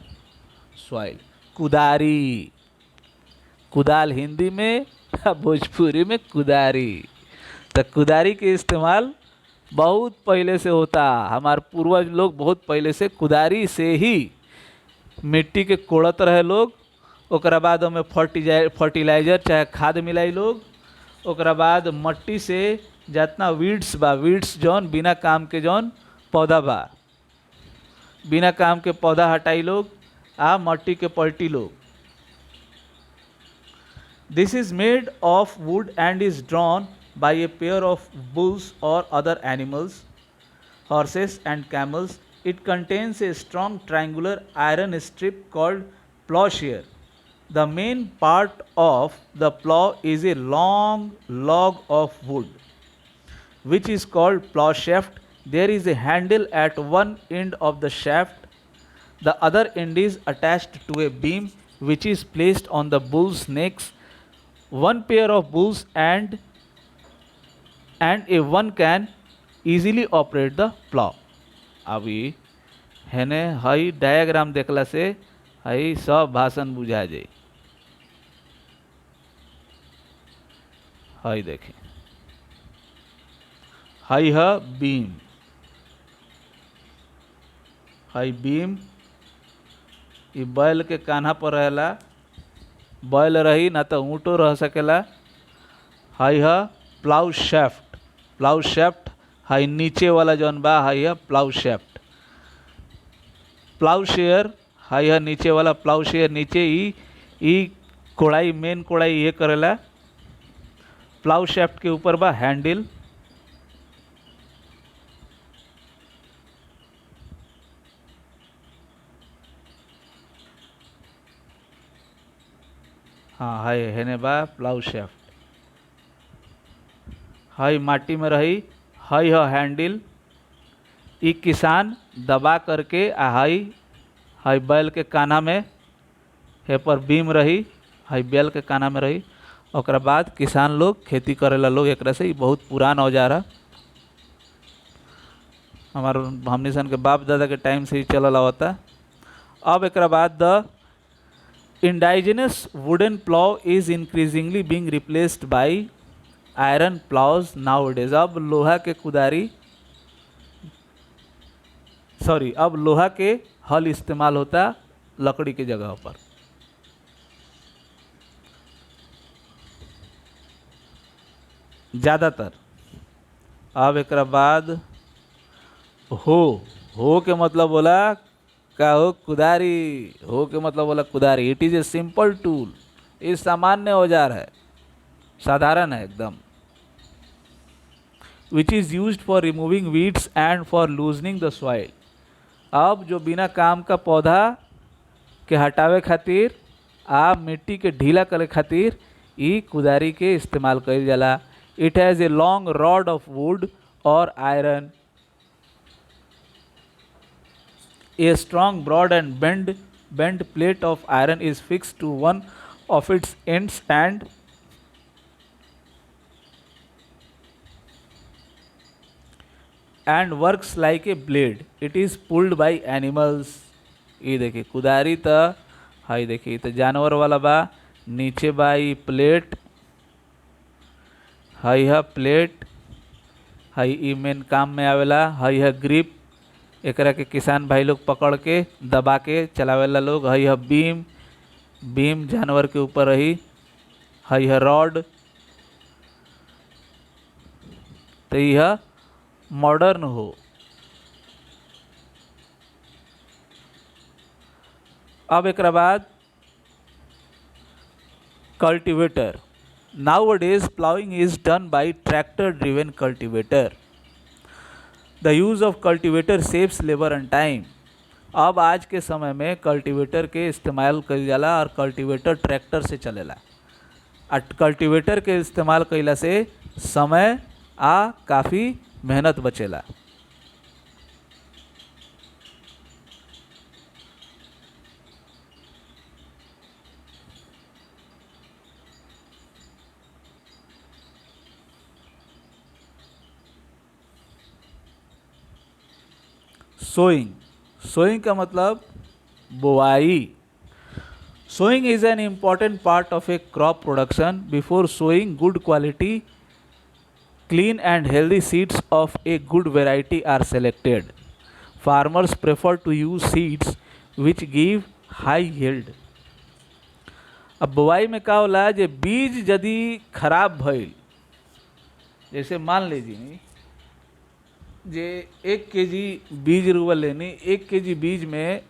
A: soil. कुदारी, कुदाल हिंदी में, भोजपुरी में कुदारी। तो कुदारी के इस्तेमाल बहुत पहले से होता। हमारे पूर्वज लोग बहुत पहले से कुदारी से ही मिट्टी के कोड़त रहे लोग। ओकरा बाद में फर्टिलाइजर चाहे खाद मिलाई लोग। ओकरा बाद मट्टी से जितना वीड्स जौन बिना काम के जौन पौधा बा, बिना काम के पौधा हटाई लोग आ मट्टी के पलटी लोग। This is made of wood and is drawn by a pair of bulls और other animals, horses and camels. It contains a strong triangular iron strip called ploughshare. The main part of the plow is a long log of wood, which is called plow shaft. There is a handle at one end of the shaft. The other end is attached to a beam, which is placed on the bull's necks. One pair of bulls and a one can easily operate the plow. अभी हेने हई diagram देखला से हई सब भाषण बुझा जाई। हई देखें, हई है बीम, हई बीम ये बैल के कान्हा पर रहेला। बैल रही ना तो ऊँटो रह सकेला। हई है प्लाउ शेफ्ट, हई नीचे वाला जौन बा हई है प्लाउ शेफ्ट। प्लाउ शेयर हई है नीचे वाला प्लाउ शेयर, नीचे ई कोड़ाई, मेन कोड़ाई ये करेला। प्लाउ शेफ्ट के ऊपर बा हैंडल। हाँ हाय हेने बा प्लाउ शेफ्ट। हाई माटी में रही, हाई है हैंडल। ई किसान दबा करके हाई बैल के काना में हे पर बीम रही, हाई बैल के काना में रही। ओकरा बाद किसान लोग खेती करेला लोग एकरा से। बहुत पुरान औजार है, हमार हमनी सन के बाप दादा के टाइम से ही चलल आवता। अब एक बाद the indigenous wooden plough is increasingly being replaced by iron ploughs nowadays. अब लोहा के कुदारी अब लोहा के हल इस्तेमाल होता लकड़ी की जगह पर। ज़्यादातर। अब एक बाद हो के मतलब बोला का हो कुदारी, हो के मतलब बोला कुदारी। इट इज़ ए सिंपल टूल, ये सामान्य औजार है, साधारण है एकदम। Which is used for removing weeds and for loosening the soil. अब जो बिना काम का पौधा के हटावे खातिर आ मिट्टी के ढीला करे खातिर ई कुदारी के इस्तेमाल कइल जाला। It has a long rod of wood और iron, a strong broad and bent plate of iron is fixed to one of its ends and works like a blade. It is pulled by animals। ये देखिए कुदारी त हाई देखिए तो जानवर वाला बा, नीचे बा ई प्लेट, हाई है प्लेट, हाई ई मेन काम में आवेला, हाई है ग्रिप, एकरा के किसान भाई लोग पकड़ के दबा के चलावेला लोग। हाई है बीम जानवर के ऊपर रही, हाई है रॉड। तो यह मॉडर्न हो। अब एक बाद cultivator. Nowadays plowing is done by tractor driven cultivator। The use of cultivator saves labor and time। अब आज के समय में कल्टीवेटर के इस्तेमाल कइल जाला और कल्टीवेटर ट्रैक्टर से चलेला। कल्टीवेटर के इस्तेमाल कइला से समय आ काफ़ी मेहनत बचेला। सोइंग का मतलब बुआई। Sowing is an important part of a crop production. Before sowing good quality clean and healthy seeds of a good variety are selected। Farmers prefer to use seeds which give high yield। अब बुआई में का होला, जे बीज यदि खराब भइल, जैसे मान लीजिए जे 1 केजी बीज रुआ लेनी, 1 केजी बीज में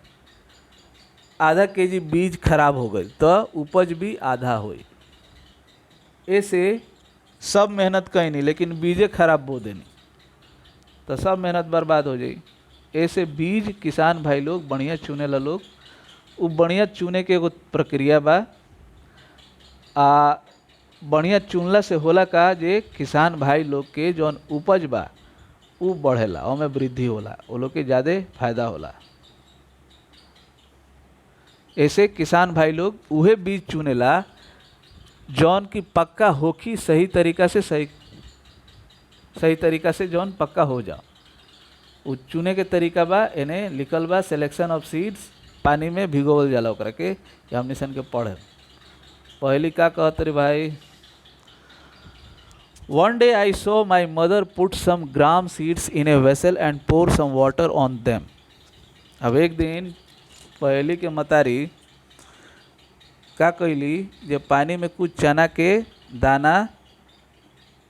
A: आधा केजी बीज खराब हो गई तो उपज भी आधा हुई। ऐसे सब मेहनत कहीं नहीं, लेकिन बीजे खराब बो देनी तो सब मेहनत बर्बाद हो जाई। ऐसे बीज किसान भाई लोग बढ़िया चुने ला लोग। वो बढ़िया चुने के एगो प्रक्रिया बा। बढ़िया चुनला से होला का, जे किसान भाई लोग के जौन उपज बा वो बढ़ेला, ओमे वृद्धि होला, वो लोग के ज़्यादा फायदा होला। ऐसे किसान भाई लोग उहे बीज चुनेला जौन की पक्का होखी, सही तरीका से जौन पक्का हो जाओ। वो चुने के तरीका बा, इन्हें लिखल बा सिलेक्शन ऑफ सीड्स। पानी में भिगोवल जाला ओकरा के, हमनी सन के पढ़े। पहली का कहत रे भाई, One day I saw my mother put some gram seeds in a vessel and pour some water on them। अब एक दिन पहली के मतारी का कैली, जे पानी में कुछ चना के दाना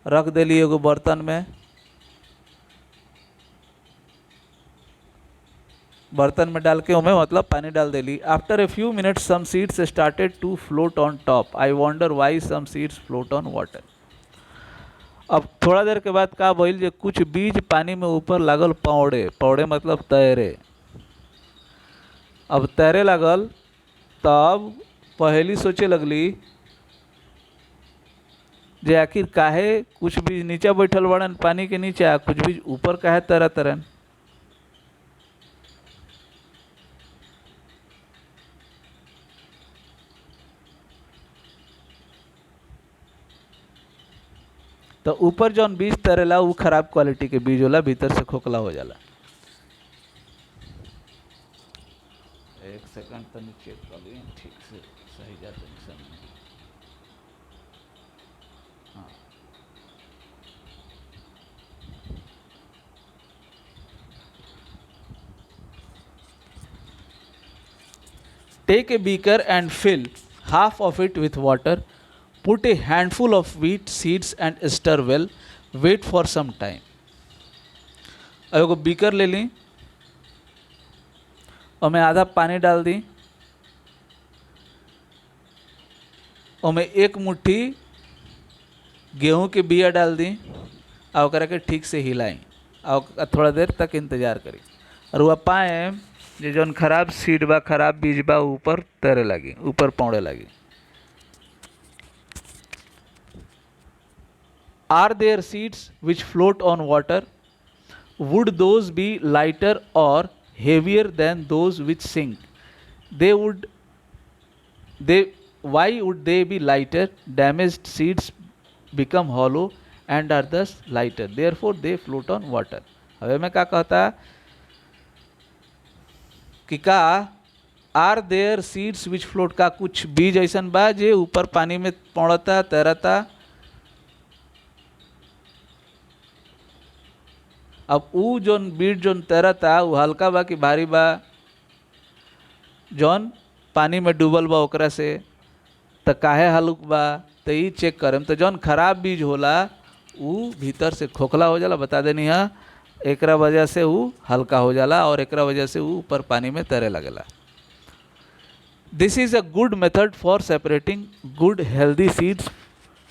A: रख देली एगो बर्तन में। बर्तन में डाल के उमें मतलब पानी डाल देली। After a few minutes some seeds started to float on top. I wonder why some seeds float on water. अब थोड़ा देर के बाद का भइल, जे कुछ बीज पानी में ऊपर लागल पौड़े मतलब तैरे। अब तैरे लागल तब पहली सोचे लगली जे आखिर काहे कुछ बीज नीचे बैठल बड़न पानी के नीचे, कुछ बीज ऊपर काहे तरन। तो ऊपर जौन बीज तरेला वो खराब क्वालिटी के बीज होला, भीतर से खोखला हो जाला। एक सेकंड तनी चेक कर लिए ठीक से सही जाते नहीं समय। हाँ, take a beaker and fill half of it with water. Put a handful of wheat seeds and stir well. Wait for some time. अब एगो बीकर ले ली और मैं आधा पानी डाल दी और मैं एक मुट्ठी गेहूं के बिया डाल दी और ओकरा के ठीक से हिलाई और थोड़ा देर तक इंतजार करी और वह पाए जे जौन खराब सीड बा खराब बीज बा ऊपर तैरे लगी ऊपर पौड़े लगी। Are there seeds which float on water? Would those be lighter or heavier than those which sink? They would they why would they be lighter? Damaged seeds become hollow and are thus lighter. Therefore they float on water. હવે मैं क्या कहता कि का आर there seeds which float का कुछ बीज ऐसन बा जे ऊपर पानी में पौड़ता तैरता। अब ऊ जौन बीज जौन तैरता ऊ हल्का बा कि भारी बा जौन पानी में डूबल बा ओकरा से त काहे हल्क बा तो ई चेक करम तो जौन खराब बीज होला ऊ भीतर से खोखला हो जाला बता देनी है एकरा वजह से ऊ हल्का हो जाला और एकरा वजह से ऊ ऊपर पानी में तैरे लगेला। This is a good method for separating good healthy seeds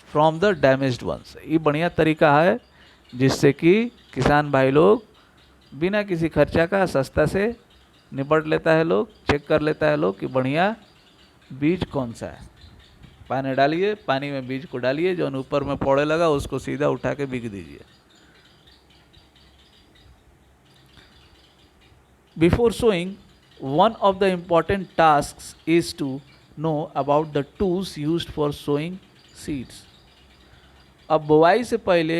A: from the damaged ones. ये बढ़िया तरीका है जिससे कि किसान भाई लोग बिना किसी खर्चा का सस्ता से निपट लेता है लोग चेक कर लेता है लोग कि बढ़िया बीज कौन सा है। पानी डालिए पानी में बीज को डालिए जो ऊपर में पौड़े लगा उसको सीधा उठा के बिक दीजिए। Before sowing, one of the important tasks is to know about the tools used for sowing seeds. अब बुआई से पहले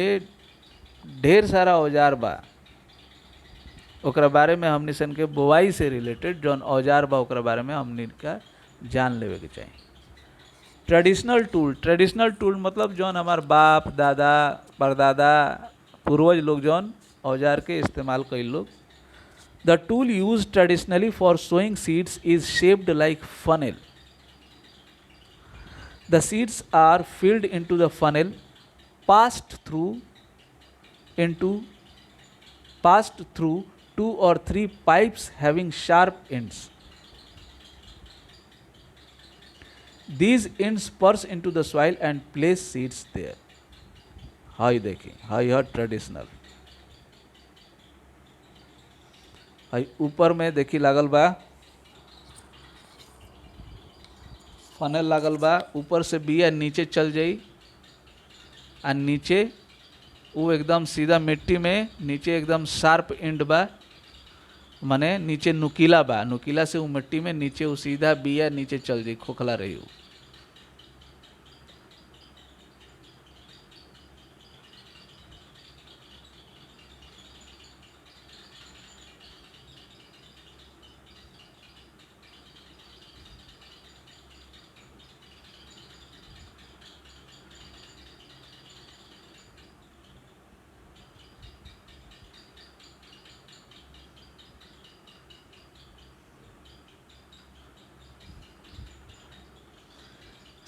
A: ढेर सारा औजार बा ओकरा बारे में हमनी सन के बुआई से रिलेटेड जौन औजार बा ओकरा बारे में हमनी का जान लेवे के चाहिए। ट्रेडिशनल टूल मतलब जौन हमार बाप दादा परदादा पूर्वज लोग जौन औजार के इस्तेमाल कई लोग। The tool used traditionally for sowing seeds is shaped like funnel. The seeds are filled into the funnel, passed through 2 or 3 pipes having sharp ends. These ends push into the soil and place seeds there. हाई देखिए हाई है traditional. ऊपर में देखी लागल बा funnel लागल बा ऊपर से बिया नीचे चल जाई आ नीचे वो एकदम सीधा मिट्टी में नीचे एकदम शार्प एंड बा माने नीचे नुकीला बा नुकीला से वो मिट्टी में नीचे वो सीधा बिया नीचे चल जाई खोखला रही हो।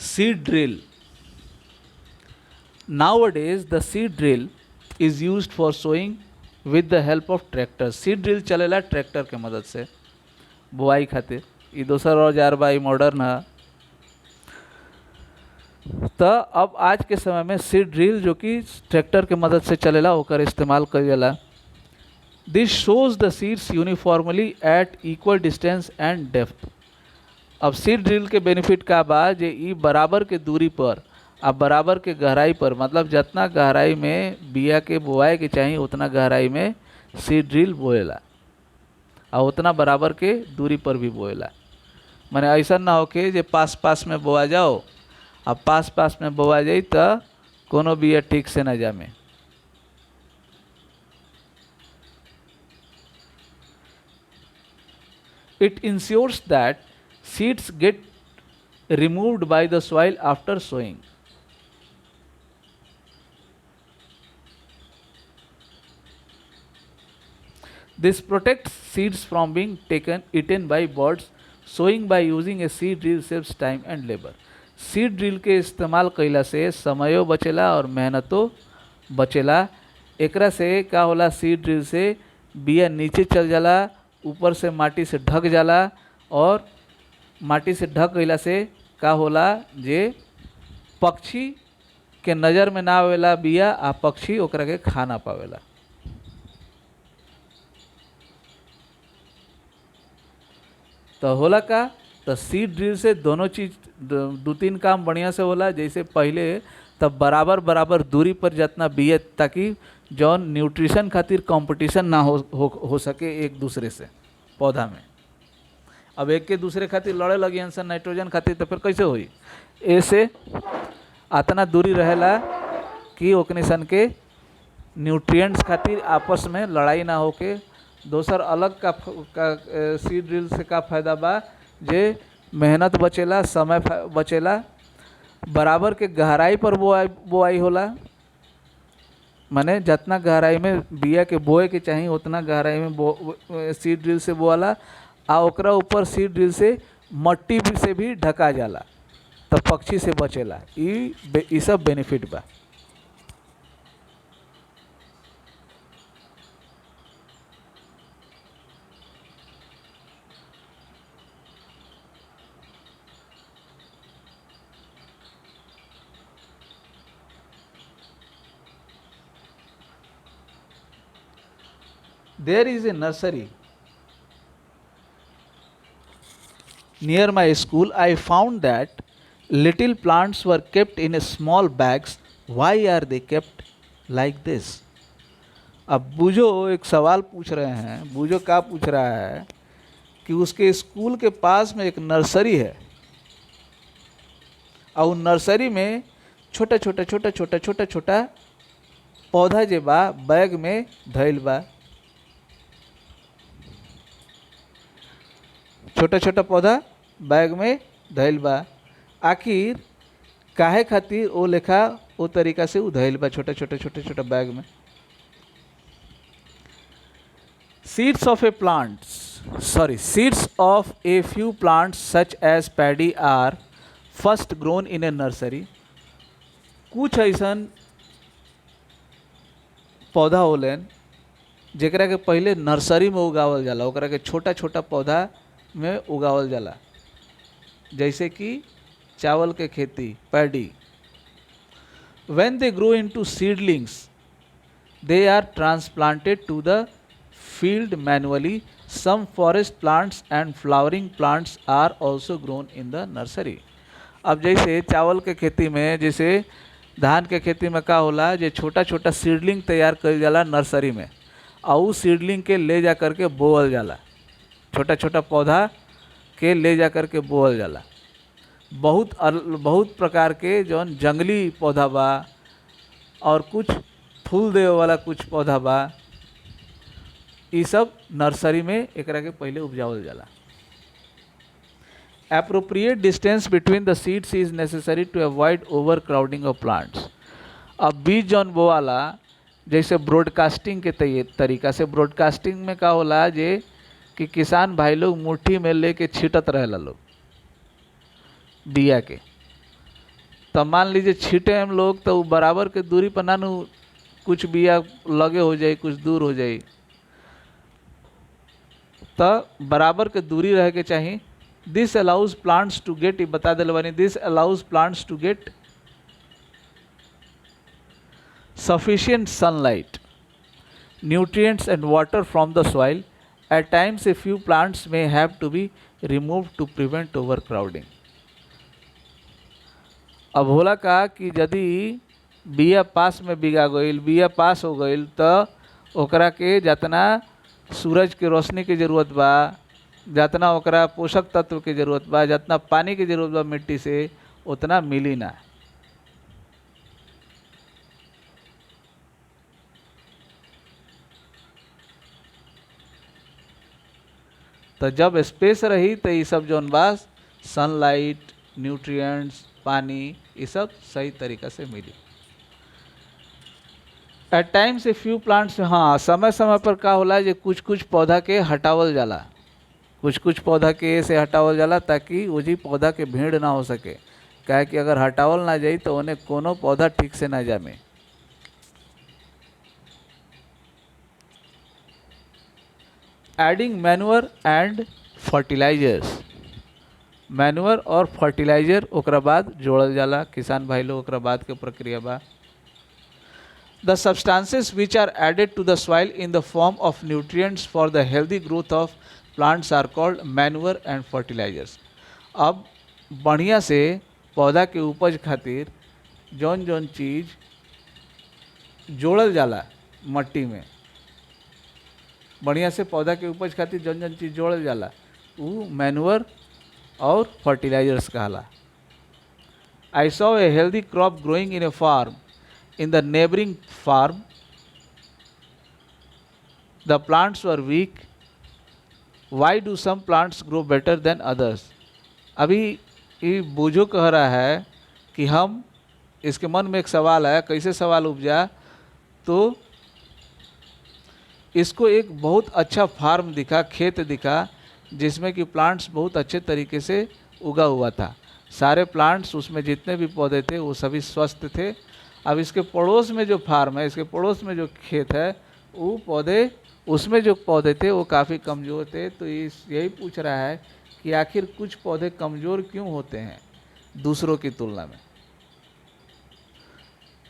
A: Seed drill. Nowadays the seed drill is used for sowing with the help of tractor. seed drill चलेला ट्रैक्टर के मदद से बुआई खातिर। ये दोसर औजार बा मॉडर्न है। तो अब आज के समय में सीड ड्रिल जो कि ट्रैक्टर के मदद से चलेला ओकर इस्तेमाल कइल जाला। This sows the seeds uniformly at equal distance and depth. अब सीड ड्रिल के बेनिफिट का बा जे ई बराबर के दूरी पर अब बराबर के गहराई पर मतलब जितना गहराई में बिया के बोआए के चाहिए उतना गहराई में सीड ड्रिल बोएला और उतना बराबर के दूरी पर भी बोएला। माने ऐसा ना होके जे पास पास में बोआ जाओ अब पास पास में बोआ जाई तो कोनो बिया ठीक से ना जामे। It ensures that seeds get removed by the soil after sowing. This protects seeds from being eaten by birds. Sowing by using a seed drill saves time and labor. Seed drill के इस्तेमाल कइला से समयो बचेला और मेहनतो बचेला। एकरा से का होला, सीड ड्रिल से बिया नीचे चल जाला, ऊपर से माटी से ढक जाला, और माटी से ढक गइला से का होला जे पक्षी के नज़र में ना आवेला बिया, आ पक्षी ओकरा के खा ना पावेला। तो होला का, तो सीड ड्रिल से दोनों चीज़ दो तीन काम बढ़िया से होला। जैसे पहले तब बराबर बराबर दूरी पर जितना बिया, ताकि जौन न्यूट्रिशन खातिर कंपटीशन ना हो सके एक दूसरे से पौधा में। अब एक के दूसरे खातिर लड़े लगी सन नाइट्रोजन खातिर, तो फिर कैसे होई? ऐसे अतना दूरी रहेला कि ओकनी सन के न्यूट्रिएंट्स खातिर आपस में लड़ाई ना होके। दोसर अलग का सीड ड्रिल से का फायदा बा, जे मेहनत बचेला, समय बचेला, बराबर के गहराई पर बोआई होला। माने जितना गहराई में बिया के बोए के चाहिए उतना गहराई में सीड ड्रिल से बोआला, आ ओकरा ऊपर सीड ड्रिल से मट्टी से भी ढका जाला, तब पक्षी से बचेला। ई सब बेनिफिट बा। There is a nursery near my school. I found that little plants were kept in small bags. Why are they kept like this? अब बूझो एक सवाल पूछ रहे हैं। बूझो क्या पूछ रहा है कि उसके स्कूल के पास में एक नर्सरी है, और नर्सरी में छोटा छोटा छोटा छोटा छोटा छोटा पौधा जे बा बैग में धइल बा। छोटा छोटा पौधा बैग में धइल बा। आखिर काहे खातिर ओ लेखा ओ तरीका से उधइल बा छोटा छोटा छोटा छोटा बैग में? Seeds of a few plants such as paddy are first grown in a nursery. कुछ ऐसन पौधा होलन जेकरा के पहले नर्सरी में उगावल जाला, ओकरा के छोटा छोटा पौधा में उगावल जाला। जैसे कि चावल के खेती, paddy. When they grow into seedlings, they are transplanted to the field manually. Some forest plants and flowering plants are also grown in the nursery. अब जैसे चावल के खेती में, जैसे धान के खेती में का होला, जे छोटा छोटा सीडलिंग तैयार कइल जाला नर्सरी में, और उस सीडलिंग के ले जा करके बोअल जाला। छोटा छोटा पौधा के ले जा करके बोअल जाला। बहुत प्रकार के जौन जंगली पौधा बा और कुछ फूल देवे वाला कुछ पौधा बा, ये सब नर्सरी में एकरा के पहले उपजावल जाला। Appropriate distance between the seeds is necessary to avoid overcrowding of plants. अब बीज जौन बोआला, जैसे ब्रॉडकास्टिंग के तरीका से, ब्रॉडकास्टिंग में का होला जे कि किसान भाई लोग मुट्ठी में लेके छीटत रहेला लोग बिया के। तब मान लीजिए छीटे हम लोग, तो बराबर के दूरी पर ना कुछ बिया लगे हो जाए, कुछ दूर हो जाए, तो बराबर के दूरी रह के चाहिए। This allows plants to get, बता दिल बानी, this allows plants to get sufficient sunlight, nutrients and water from the soil. At times a few plants may have to be removed to prevent overcrowding. अब होला का कि यदि बिया पास में बिगा गईल, बिया पास हो गईल, तो ओकरा के जितना सूरज के रोशनी के जरूरत बा, जितना ओकरा पोषक तत्व के जरूरत बा, जितना पानी के जरूरत बा मिट्टी से, उतना मिली ना। तो जब स्पेस रही तो ये सब जौन बा सनलाइट, न्यूट्रिएंट्स, पानी, ये सब सही तरीक़ा से मिली। At times a few plants, हाँ समय समय पर का होला जे कुछ कुछ पौधा के हटावल जाला, कुछ कुछ पौधा के से हटावल जाला ताकि वो जी पौधा के भीड़ ना हो सके, काहे कि अगर हटावल ना जाई तो उन्हें कोनो पौधा ठीक से ना जामे। Adding manure and fertilizers, manure और फर्टिलाइजर ओकरा बाद जोड़ल जाला किसान भाई लोग, ओकरा बाद के प्रक्रिया बा। The substances which are added to the soil in the form of nutrients for the healthy growth of plants are called manure and fertilizers। अब बढ़िया से पौधा के उपज खातिर जौन जौन चीज़ जोड़ल जाला मट्टी में, बढ़िया से पौधा के उपज खातिर जौन जौन चीज़ जोड़ल जाला वो मैन्योर और फर्टिलाइजर्स कहला। I saw a healthy crop growing in a farm. In the neighboring farm, the plants were weak. Why do some plants grow better than others? अभी ये बूझो कह रहा है कि हम, इसके मन में एक सवाल है, कैसे सवाल उपजा, तो इसको एक बहुत अच्छा फार्म दिखा, खेत दिखा, जिसमें कि प्लांट्स बहुत अच्छे तरीके से उगा हुआ था, सारे प्लांट्स उसमें जितने भी पौधे थे वो सभी स्वस्थ थे। अब इसके पड़ोस में जो फार्म है, इसके पड़ोस में जो खेत है, वो पौधे, उसमें जो पौधे थे वो काफ़ी कमज़ोर थे। तो यही पूछ रहा है कि आखिर कुछ पौधे कमज़ोर क्यों होते हैं दूसरों की तुलना में।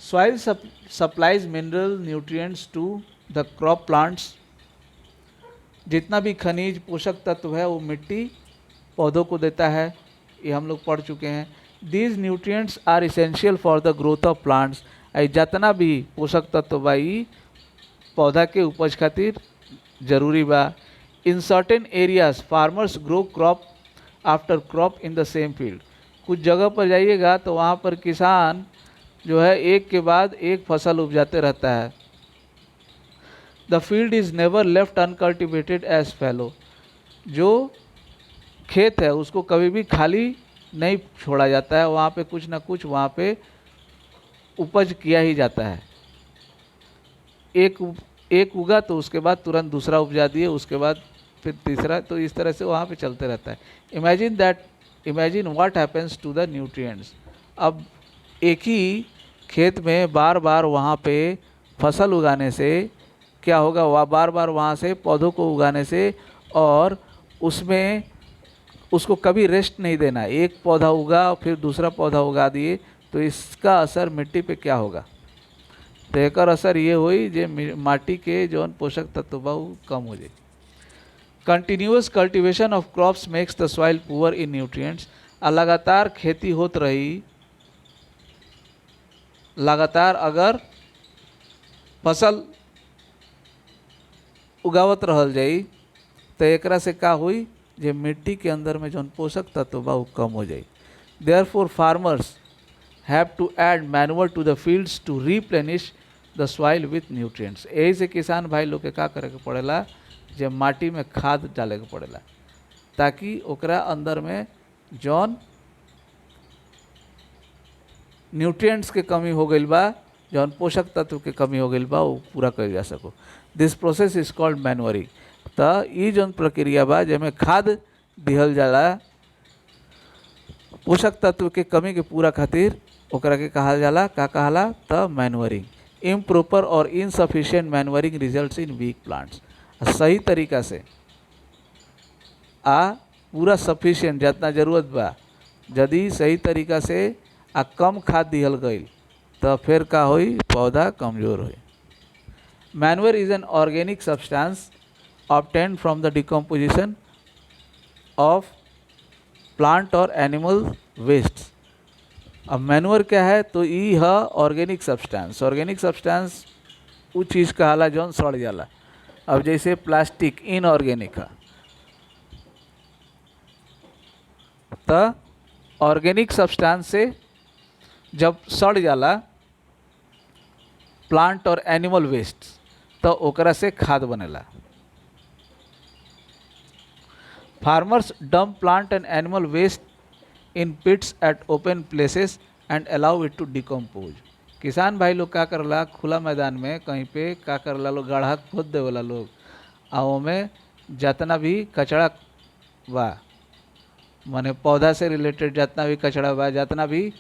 A: Soil supplies mineral nutrients to the crop plants, जितना भी खनिज पोषक तत्व है वो मिट्टी पौधों को देता है, ये हम लोग पढ़ चुके हैं। These nutrients are essential for the growth of plants, जितना भी पोषक तत्व बा ई पौधा के उपज खातिर जरूरी बा। In certain areas farmers grow crop after crop in the same field, कुछ जगह पर जाइएगा तो वहाँ पर किसान जो है एक के बाद एक फसल उपजाते रहता है। The field is never left uncultivated as fallow, जो खेत है उसको कभी भी खाली नहीं छोड़ा जाता है, वहाँ पे कुछ ना कुछ वहाँ पे उपज किया ही जाता है। एक उगा तो उसके बाद तुरंत दूसरा उपजा दिए, उसके बाद फिर तीसरा, तो इस तरह से वहाँ पे चलते रहता है। Imagine what happens to the nutrients, अब एक ही खेत में बार बार वहाँ पे फसल उगाने से क्या होगा, वह बार बार वहाँ से पौधों को उगाने से, और उसमें उसको कभी रेस्ट नहीं देना, एक पौधा उगा फिर दूसरा पौधा उगा दिए, तो इसका असर मिट्टी पे क्या होगा, तो एक असर ये हुई जे माटी के जौन पोषक तत्व बा कम हो जाए। Continuous cultivation of crops makes the soil poor in nutrients, लगातार खेती होत रही, लगातार अगर फसल उगावत रहल जाई तो एकरा से का हुई, जे मिट्टी के अंदर में जौन पोषक तत्व बा कम हो जाए। Therefore farmers have to add manure to the fields to replenish the soil with nutrients, यही से किसान भाई लोग के का करे के पड़ेला, जे माटी में खाद डाले के पड़ेला, ताकि ओकरा अंदर में जौन न्यूट्रिएंट्स के कमी हो गई बा, जौन पोषक तत्व के कमी हो गई बा, वो पूरा कर जा सको। दिस प्रोसेस इज कॉल्ड मैन्योरिंग। तो ये जौन प्रक्रिया बा जेमें खाद दिहल जाला पोषक तत्व के कमी के पूरा खातिर, ओकरा के कहल जाला, का कहला, तो मैन्योरिंग। इम्प्रॉपर और insufficient manuring results in weak plants, सही तरीका से पूरा सफिशिएंट जितना जरूरत बा, यदि सही तरीका से कम खाद दिहल गई तो फिर का होई, पौधा कमज़ोर होई। Manure is an organic substance obtained from the decomposition of plant or animal wastes। अब मैन्योर क्या है, तो ई है ऑर्गेनिक सब्सटेंस। ऑर्गेनिक सब्सटेंस वो चीज़ कहला जौन सड़ जाला। अब जैसे प्लास्टिक इनऑर्गेनिक है, तो ऑर्गेनिक सब्सटेंस से जब सड़ जाला प्लांट और एनिमल वेस्ट, तो ओकरा से खाद बनेला। Farmers dump plant and animal waste in pits at open places and allow it to decompose. किसान भाई लोग का करला, खुला मैदान में कहीं पे का करला लोग, गड्ढा खोद देवेला लोग, आ ओमे जितना भी कचरा बा, माने पौधा से रिलेटेड जितना भी कचरा बा, जितना भी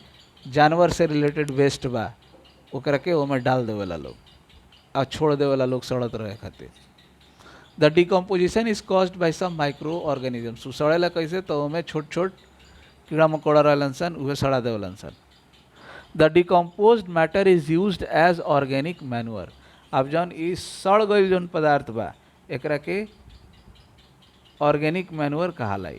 A: जानवर से रिलेटेड वेस्ट बा, ओकरा के ओमे डाल देवेला लोग और छोड़ देवेला लोग सड़त रहे खातिर। The decomposition is caused by some micro organisms. सड़ेला कैसे, तो ओमे छोट छोट कीड़ा मकोड़ा रहलन सन, उहे सड़ा देवलन सन। The decomposed matter is used as organic manure. अब जौन ई सड़ गईल जौन पदार्थ बा, एकरा के ऑर्गेनिक मैनुअर कहाला।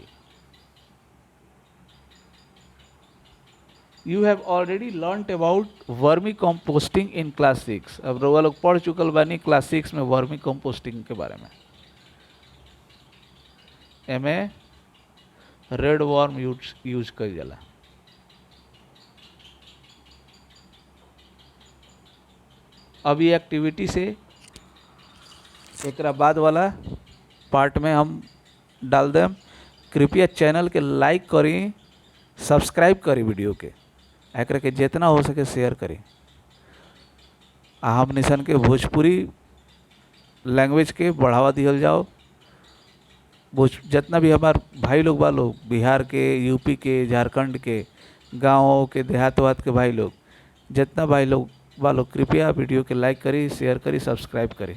A: You have already learned about vermi composting in class 6। अब रउआ लोग पढ़ चुकल बानी क्लास 6 में वर्मी कंपोस्टिंग के बारे में। एमे रेड वर्म यूज कईल जाला। अब ये एक्टिविटी से एकरा बाद वाला पार्ट में हम डाल दें। कृपया चैनल के लाइक करी, सब्सक्राइब करी, वीडियो के एकरा के जितना हो सके शेयर करी। हम निशन के भोजपुरी लैंग्वेज के बढ़ावा दिहल जाओ। जितना भी हमार भाई लोग बा लोग, बिहार के, यूपी के, झारखंड के, गाँव के, देहात के भाई लोग, जितना भाई लोग बा लोग, कृपया वीडियो के लाइक करी, शेयर करी, सब्सक्राइब करी।